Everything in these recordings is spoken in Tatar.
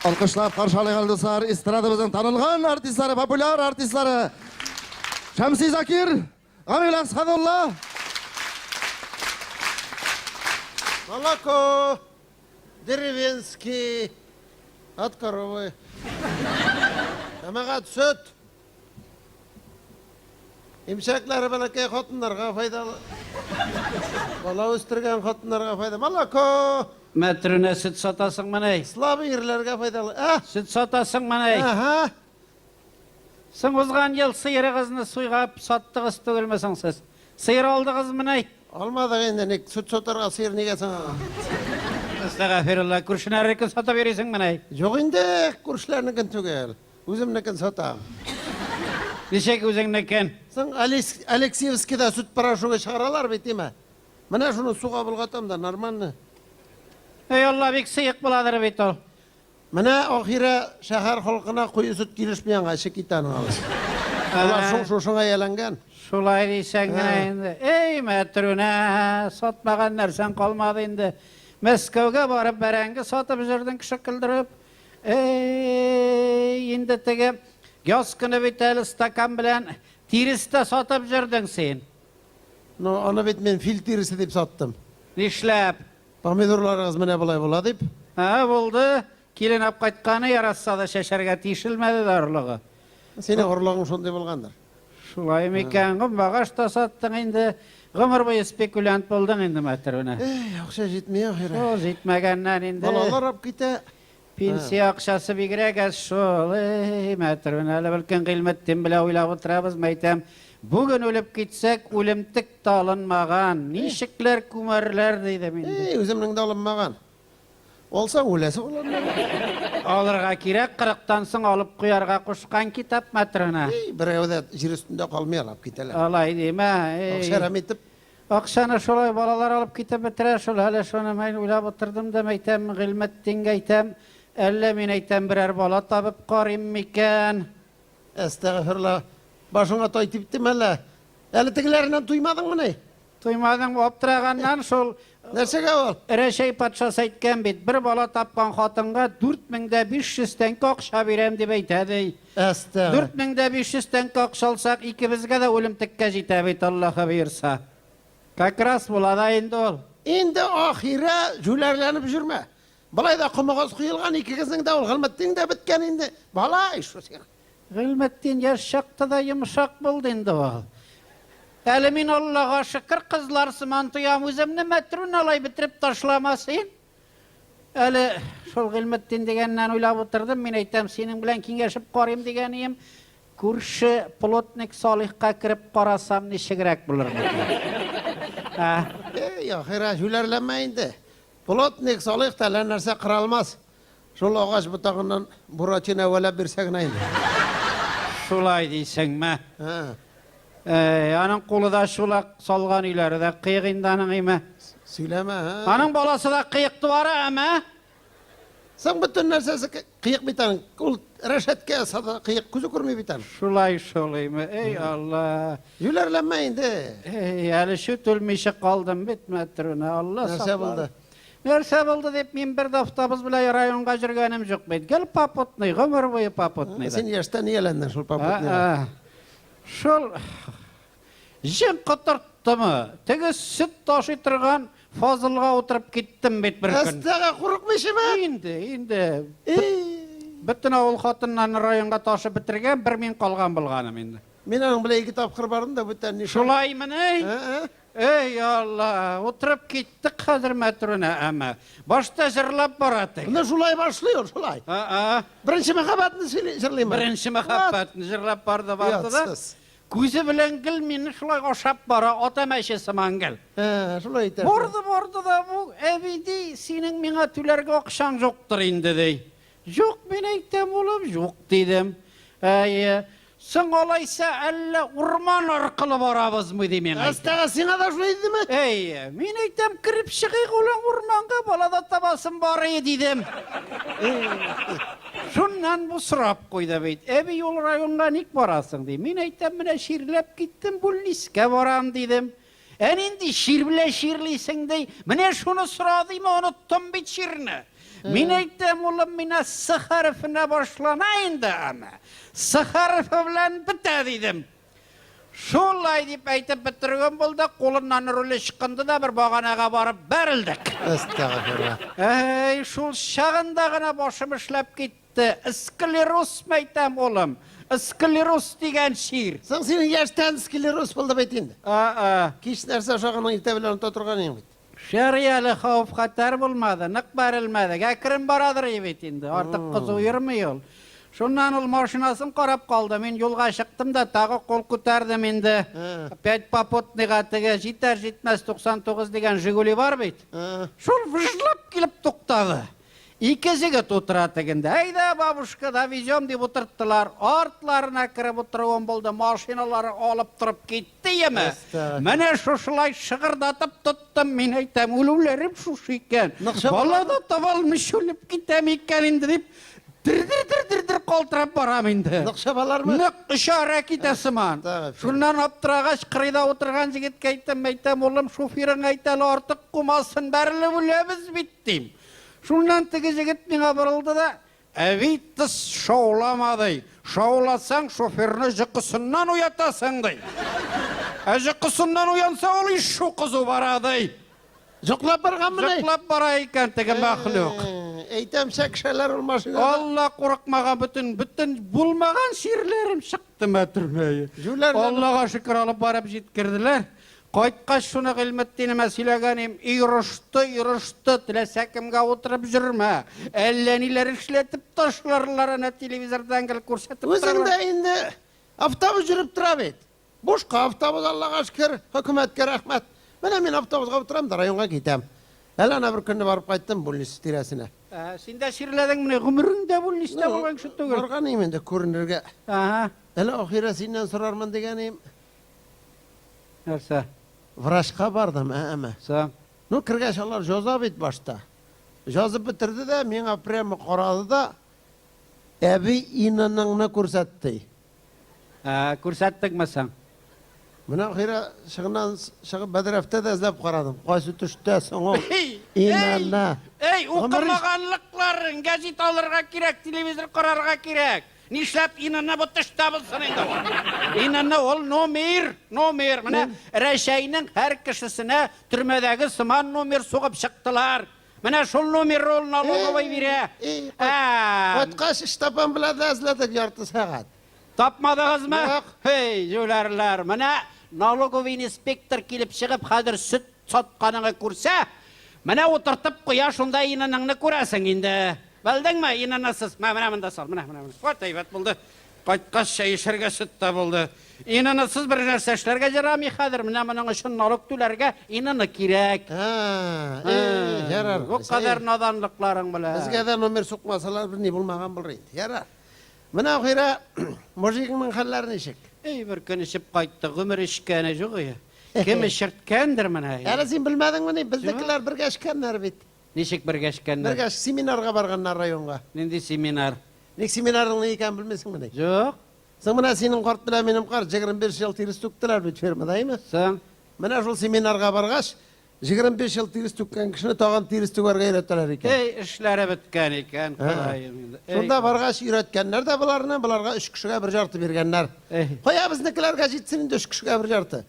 Alkışlap karşılayan dostlar, estradımızın tanılgan artistlari, popüler artistlari Şamsi Zakir, Amil Asxadullah. Молоко, деревенский, от коровы. Тамағат сүт. Имшаклары балакай қатынларға файдалы. Бала өстірген қатынларға файдалы. Молоко, Мәтрүнә сөт сатасың мынай. слабый ерлерге файдалы. Сөт сатасың мынай. Аха. Сың узған ел сыйыры қызны суйғап саттығыз төгілмесің сіз. Сыйыр алды қыз мынай. Алмадық енді, нек сүт сотарға сиыр неге саңа. Астағафиралла, күршінәрікі сата бересің мынай. Жоқ енді, көршілерінікін түгел. Өзімнікін сатам. Нешек өзіңнекен. Сың Алексеевскіда сүт парашуға шығаралар бетеме. Мына шуны суға бұлғатам да, нормальны. Ей Алла, бек сыйық бұладыр бет ол. Мына ақира шәһәр халқына қойы сүт келішмеyen ғашы кетаның алыс. Олар шоңға еләнген. Шулай дейсің мына енді. Ей мәтрүнә, сатмаған нәрсен қалмады енді. Мәскеуге барып бәрәңгі сатып жүрдің кіші кілдіріп. Ей, енді тігі газ күні бетәлі стакан білән тирісті сатып жүрдің сен. Аны бет мен фил тирісі деп саттым. Нишләп? Помидорларыңыз міне бұлай бола деп. Болды. Келін ап қайтқаны ярасады шешерге тишілмәді дарлығы. Сені ұрлығың сондай болғандар. Шулай мекен ғым бағаш та саттың енді. Ғымыр бойы спекулянт болдың енді мәтіріне. Ақша жетмей ақира. Ол жетмегеннен енді. Балалар ап кете. Пенсия ақшасы бігірек әз шол. Мәтіріне әлі білкен қилметтен біле ойлап отырабыз мәйтем. Бүгін өліп кетсек, өлімтік талынмаған. Нешіклер күмәрлер дейді менде. Өзімнің де алынмаған. Олсаң өлесі олар. Алырға керек, қырықтан соң алып құярға құшқан китап мәтіріне. Біреуді жер үстінде қалмай алып кетелер. Алай дейме. Ақшарам етіп. Ақшаны шолай балалар алып кетіп бітірі, шол әлі шоны мен ойлап отырдым да мәйтем, ғилметтенге айтам, әлі мен айтам бірер бала табып қарим мекен. Әстағфирла, башыңа той типтім әлі. Әлі тігілерінен туймадың мұны? Туймадың оптырағаннан шол Нәрсеге ол? Рәшей патшасы айтқан бет, бір бала тапқан қатынға 4500 тәңкі ақша берем деп айтады. Әстағфирла. 4500 тәңкі ақша алсақ, ikimizге де өлімтікке жете бет Аллаха бұйырса. Как раз болады енді ол. Енді ақира жүлерленіп жүрме. Балайда құмығыз құйылған ikigizning де ол ғылметтің де біткен енді. Балай шу сен. Ғилметтен яш шақты да емшақ болды енді ол. Әлі мен Аллаға шүкір қызлар сыман тұям өзімні мәтрін алай бітіріп ташламасын. Әлі шол ғилметтен дегеннен ойлап отырдым. Мен айтам, сенің білән кеңешіп қарайым деген ем. Көрші плотник Салихқа кіріп қарасам нешігірек бұлыр. Ақира жүлерленме енді. Плотник Салих тәлі нәрсе қыралмас. Шол ағаш бұтағынан бурачын әуелеп берсегін айынды. Шулай дейсің мә. Аның қолы да шулақ салған үйлері де қиығынданың еме. Сөйлеме. Аның баласы да қиықты бары әмі. Сен бүтін нәрсесі қиық бітаның. Ол рәшетке сада қиық күзі көрмей бітаның. Шулай шолайме. Ей Алла. Жүлерленме енді. Әлі шөт өлмейші қалдым бет мәтіріне. Алла сақлар. Нәрсе болды? Нәрсе болды деп мен бір дафтабыз білай районға жүргенім жоқ бет. Гел папотный, ғымыр бойы папотный. Сен ештен елендін шул папотный. Шол жен қытырттымы, тегі сүт ташы тұрған фазылға отырып кеттім бет бір күн. Әстіға құрық меші ме? Енді. Біттін ауыл қатыннан районға ташы бітірген, бір мен қалған болғаным енді. Мен аның біле 2 тапқыр бардым да бүттен не шол. Шулай міне? Ей Алла, отырып кеттік қазір мәтіріне әмі. Башта жырлап барады. Бұны шулай башлай ол, шулай. Бірінші махаббатыны жырлай ма? Бірінші махаббатын жырлап барды да. Көзі білен гіл мені шулай қошап бара, отам әшесі маңгіл. Шулай етер. Борды да бұл, әбейдей, сенің меңа түлерге оқшаң жоқтыр енді дей. Жоқ, мен айтам олып, жоқ дедім. Сың олайса әлі ұрман арқылы барабыз мұй демен айтам. Әстіға сен ада шулай деді ме? Мен айтам, кіріп шығайық олан ұрманға балада табасын бары дедім. Шуннан бұл сұрап қойды бейді. Әбей ол районға нек барасың дей. Мен айтам, міне шерлеп кеттім, бұл лиске барам дедім. Әненді шербіле шерлейсің дей. Міне шуны сұрадым, ұныттым бейт шеріні. Мен айтам, улым, мина с harfine başlanayın da ama. S harfi bilen bite dedim. Şolay deyip aytıp bitirgen boldu, kolundan rüle çıkındı da bir bağanağa barıp berildik. Estağfurullah. Ey, şol şağındağına başım işlep gitti. Skleroz mu aytam, oğlum? Skleroz degen şiir. Sen senin yaştan skleroz buldu beytindi. Aa. Kiş nerse şağının irtebilerini oturgan yiyim. Şeriyalı havf xatar bulmadı, nık berilmedi. Gäkirim baradır evet indi. Artık kız uyurmuyor. Şundan ol maşinasını qarap kaldı. Men yolga çıktım da tağı kol kotardım indi. Pet papotniga atıga jiter jitmez 99 degen Jiguli var beyt. Şol vıжlap kelip toqtadı. İki jigit oturat eginde. Ayda babuşka da vizyon dep oturttılar. Artlarına kirip oturgan boldu. Maşinalары alıp turup gitti yeme. Mene şuşulay şıgırdatıp tuttum. Men aytam, ölülerim şuş eken. Bala da tavalmış ölüp gitem eken indi dep. Dir qaltırap baram indi. Nıkşabalar mı? Nık işare kitesiman. Şundan aptırağaç qırıda oturgan jigitke aytam, oğlum şoferin aytalı artık kumasın bärli bülemiz bittim. Şundan tigi jigit mine bırıldı da, evet tıs şoğlamadı. Şoğlasan şoferini jıkısından uyatasın dey. Jıkısından uyansa ol iş şu kızı baradı. Jıklap bargan mı ne? Jıklap bara iken tigi mahluk. Eytem şekşeler olmasın. Allah korkmağa bütün bulmagan şiirlerim çıktı metrmeyi. Allah'a şükür alıp barıp jitkirdiler. Qaytqaş şunu gılmettinime sileganim, yürüştü, tilesekimge oturup jürme. Elleniler işletip taşlarlarına televizordan gelip korsatıp Özün de indi avtobus jürüp dura beyt. Boşqa avtobus Allah'a şükür, hükümetke rahmet. Men avtobusga oturam da rayonga gitem. Helana bir günü barıp qaytdım Bulnis tiresine. Sen de şiirledin mine, gümüründe Bulnis'te bolgan şu tügül. Barganıyım indi көрünürge. Aha. Hele ahire senden sorarman degenim. Nerse? Vraşqa bardım ama. Sağ. Nu kirgeç Allah joza bit başta. Jozып bitirdi de men apremi qaradı da ebi inananını ko'rsatdi. Ko'rsatdik mi sen? Mına ahire шығып Bedirefte de izlep qaradım. Qaysi tuşda soňa inanna. Ey, okumaganlıkların gazet alırga kirek, televizor qararga kirek. Niшләп inanna bu tuşta bulsun indi o. İnanna ol nomer. Mine Reşey'nin her kişisine türmedeki sıman nomer soğup çıktılar. Mine şol nomer ol nalogovay bire. Qaytqaş iş tapan biladi izledik yartı saat. Tapmadınız mı? Yok. Hey, jölerler. Mine nalogovay inspektor kelip çıkıp hadir süt satkanını kursa, mine oturtup koya şunda inananını kurasın indi. Bildin mi? İnanasız. Mına sal. Mına. Vat eyvet buldu. Qaytqaş şey işerge süt de buldu. İnanasız bir nerse işlerge jarami hadir. Mına şun nalok tülerge inanı kirek. Yarar. O kadar nadanlıkların bile. Bizge de nomer sokmasalar bir ne bulmagan bulur indi. Yarar. Mına ahire mujikimin hallarini işik. Ey bir gün işip qaytdı. Gümür işkene yok ya. Kim işirtkendir mına? Hele sen bilmedin mi ne? Bizdekiler birge işkenler bit. Nişik birgeşkenler? Birge seminarga barganlar rayonga. Nindi seminar? Ne seminarın ne iken bilmesin mi ne? Yok. Sen buna senin kart bilen benim kart 25 yıl tiris tuktular bit firmada mı? Sen? Mana şol seminarga bargaç 25 yıl tiris tukkan kişini tağan tiris tukarga öğrettiler iken. Ey işlere bitken iken. Şunda bargaç öğretkenler de bularga 3 kişiye bir jartı bergenler. Koya biznikilerge jitsin 3 kişiye bir jartı.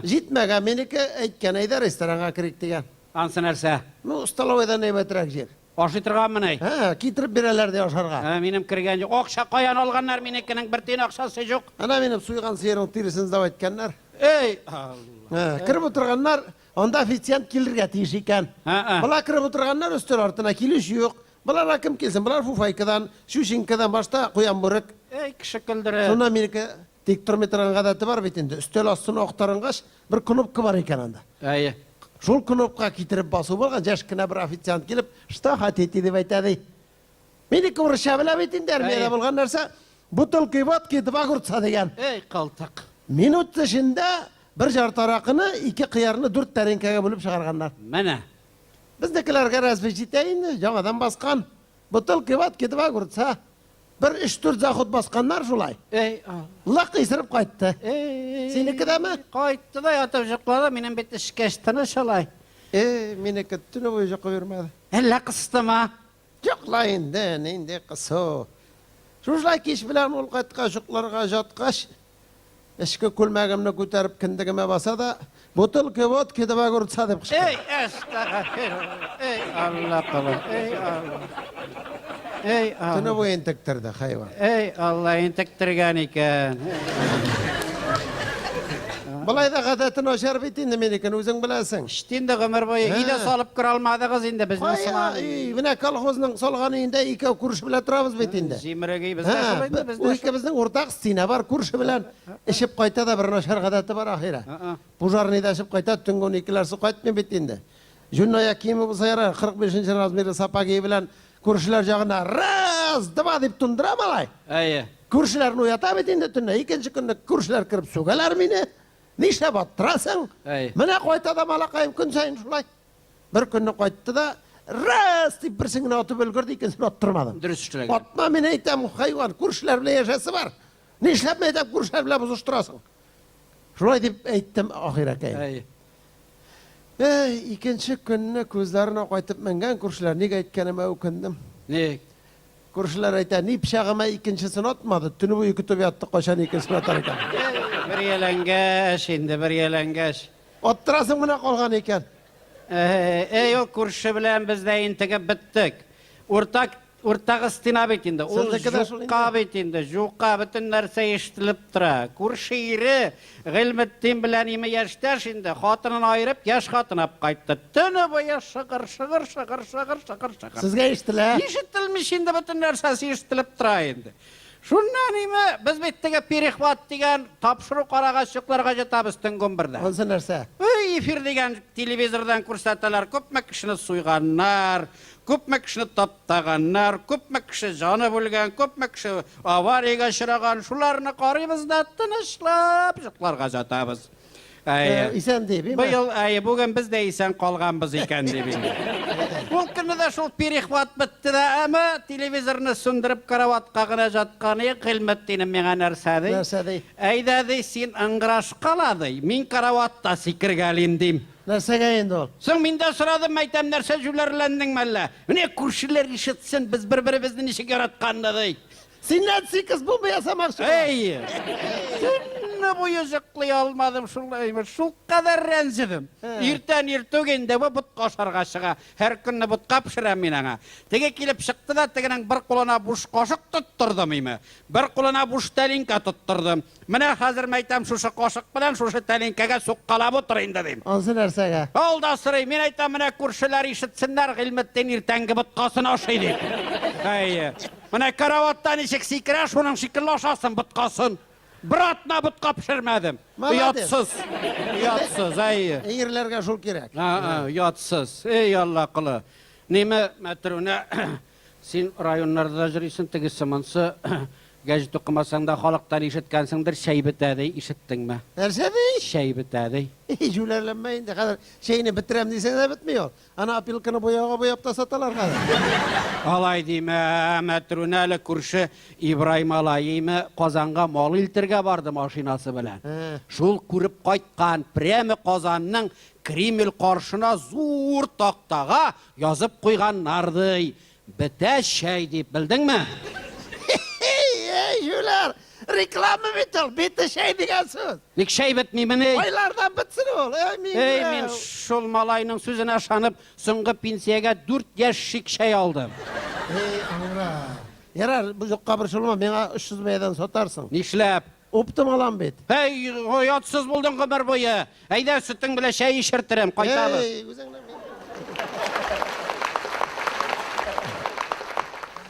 Jitmege meniki aytken ayda restoranga kirek degen. Ansın erse? Nu staloyda ne betrek jer. Aşıtırgan mı ney? Kitirip bereler de yaşarga. Benim kirgen yok. Okşa koyan olganlar menekinin bir tane akşası yok. Ana benim suygan seyirun tirisiniz da etkenler. Ey Allah. Kirip oturganlar onda ofisiyant kilirge tiyiş iken. Bula kirip oturganlar üstün ortuna kiliş yok. Bular hakim kelsin, bular fufaykadan, şuşinkadan başta koyan buruk. Ey kişi kıldırı. Sonra meniki dik turmetirgan gadati var bitinde. Üstel astını oktarıngaş bir knopka var iken anda. Ey. Şol knopka kitirip basıp bolgan jaşkına bir ofisiyant kelip "Ştahat etdi" dep aytadi. Meniki uruşabila bitinde ermeyede bolgan narsa butul kıybat ketip agurtsa degen. Ey kaltak. Minut dışında bir jar taraqını 2 qiyarını 4 tarinkaya bölüp çıkarganlar. Mene. Bizdekilerge razvejiteyin jamadan baskan. Butul kıybat ketip agurtsa bir 3-4 zahut baskanlar şulay. Ey Allah. Laq isirip qaytdı. Seniki de mi? Qaytdı da yatıp jıkladı. Benim bitti şikeştini şalay. Meniki tüne boyu jaqqa vermedi. Elle kıstı mı? Жоқла енді қысу. Шушылай кеш білән ол қайтқа жұқларға жатқаш, ішкі көлмәгімні көтеріп кіндігіме баса да, бутылка водка да көртса деп қышқыр. Ey estağfirullah. Ey Allah kılın. Ey Allah. Ey Түні Allah. бойын тіктірді, хайван. Ey Allah intiktirgen iken. Бұлай да ғадатын ошар бетінде мен екен, өзің біләсің. İştinde ömür boyu ide salıp kıralmadığız indi bizden Қая, sıman. міне колхоздың солған үйінде екі күріш біле тұрамыз бетінде. Зимірегі bizden şol indi bizden. Екеуміздің ортақ стена бар, күріші білән ішіп қайта да бір нашар ғадаты бар ахира. Пужарныйда ішіп қайта, түнгі 12-лерсі қайтмен бетінде. Жүнная киімі бұлса яра, 45-ші размері сапа кей білән күрішілер жағына раз, два деп тұндыра малай. Ey. Күрішілерін уята бетінде түнне, екінші күнді күрішілер кіріп сөгелер мені. Нишлеп аттырасың? Ей. Міне қойта да малақайым күн сайын шулай. Бір күнні қойты да раз деп бірсіңін атып өлгірді, екенсін аттырмадым. Dürüst iştirak. Atma мен айтам, хайуан, күршілер біле ешесі бар. Не ішлеп мен айтам, күршілер біле бұз ұштырасың. Шулай деп айттым ақиракайым. Ey. Екінші күнні көздеріне қайтып мінген күршілер неге айтканыма өкіндім. Ne? Күршілер айта, не пішағыма екіншісін атмады, түні бойы күтіп ятты қошан екіншісін атар екен. Bir yelengeç indi bir yelengeç. Attırasың мына қалған екен. Ey o kurşu bilen biz de intikip bittik. Urtak istina bitindi. O Sizdeki de şol juqqa bitindi. Juqqa bütün nerse iştilip tura. Kurşu iri gılmettin bilen imi yaşta şimdi. Hatının ayırıp yaş hatın ap kayttı. Tünü boya şıkır. Sizге ешітілі? İşittilmiş şimdi bütün nersesi iştilip tura indi. Şundan imi biz bittige perihvat digen tapşırı qaragaşıklarga jatabız tüngün birde. Онсы нәрсе? Efir degen televizordan kursatalar, köpme kişini suyganlar, köpme kişini taptaganlar, köpme kişi canı bulgan, köpme kişi avariga şıragan, şularını qarıyız da tınışlap jıklarga jatabız. Isen deyip, Bu yıl bugün biz de isen kalganbız iken deyip. Bu günü de şol perihvat bitti de ama televizorunu sündürüp karavatqa gına jatqanı qilmettinim meňe närsedi? Нәрсе dey? Ayda sen ıngıraş qaladı. Min karavatta sikirgalim deyim. Нәрсеге енді ол? Sen minde sıradım aytam nerse jülerlendin melle. Ne kurşiler işitsin biz birbirimizni nişi yaratqanda dey. Sen nätsi kız bu yasamakçı? Ey! Tünne boyu zıklay almadım şulaymış. Şu kadar renzidim. İrten irtogende bu but koşarga şıga. Her günü but kapşıram minana. Tege kilip şıktı da tegenen bir kuluna buş koşuk tutturdum imi. Bir kuluna buş telinka tutturdum. Mine hazır maytam şuşu koşuk bilen şuşu telinkege suqqalab oturayın dedim. Онсы нәрсеге? Olda sırayım, min aytam mine kurşiler işitsinler gılmetten irtengi but kasına oşaydı. Ey! Mine karavattan işik sikire şunun şikirlaşasın but kasın. Bir atna but kapşırmadım. Malades. Yatsız. Yatsız, ey. Eğirlerge şul kerek. Yatsız. Ey Allah kılı. Nime metrune sen rayonlarda jürüysin tigi sımansı gecit okumasan da halktan işitkensindir şey bitedi işittin mi? Нәрсе dey? Şey bitedi. Jülerlenmeyin de kadar şeyini bitirem deysen de bitmiyor. Ana apilkını boyağa boyap da satalar kadar. Alay dime metruneli kurşu İbrahim alayımı Kazan'a mal iltirge vardı maşinası bilen. Şul kurip kaytkan premi Kazan'ın Kreml karşına zor taktağa yazıp koyganlardı. Bite şey deyip bildin mi? Ey Jüler! Reklamı bitir, bitti şey diyen söz. Nik şey bitmeymi ne? Aylardan bitsin ol. Ey men şol malayının sözüne şanıp soňky pensiyaga 4 ýaşyk şey aldım. Ey Amra. Yarar bu jokka bir şolma meňa 300 meydan sotarsın. Nişläp? Optum alan bet. Hey, yatsız buldun ömür boyu. Eyda sütün bile şey işirtirim, qaytalı. Ey, özüňden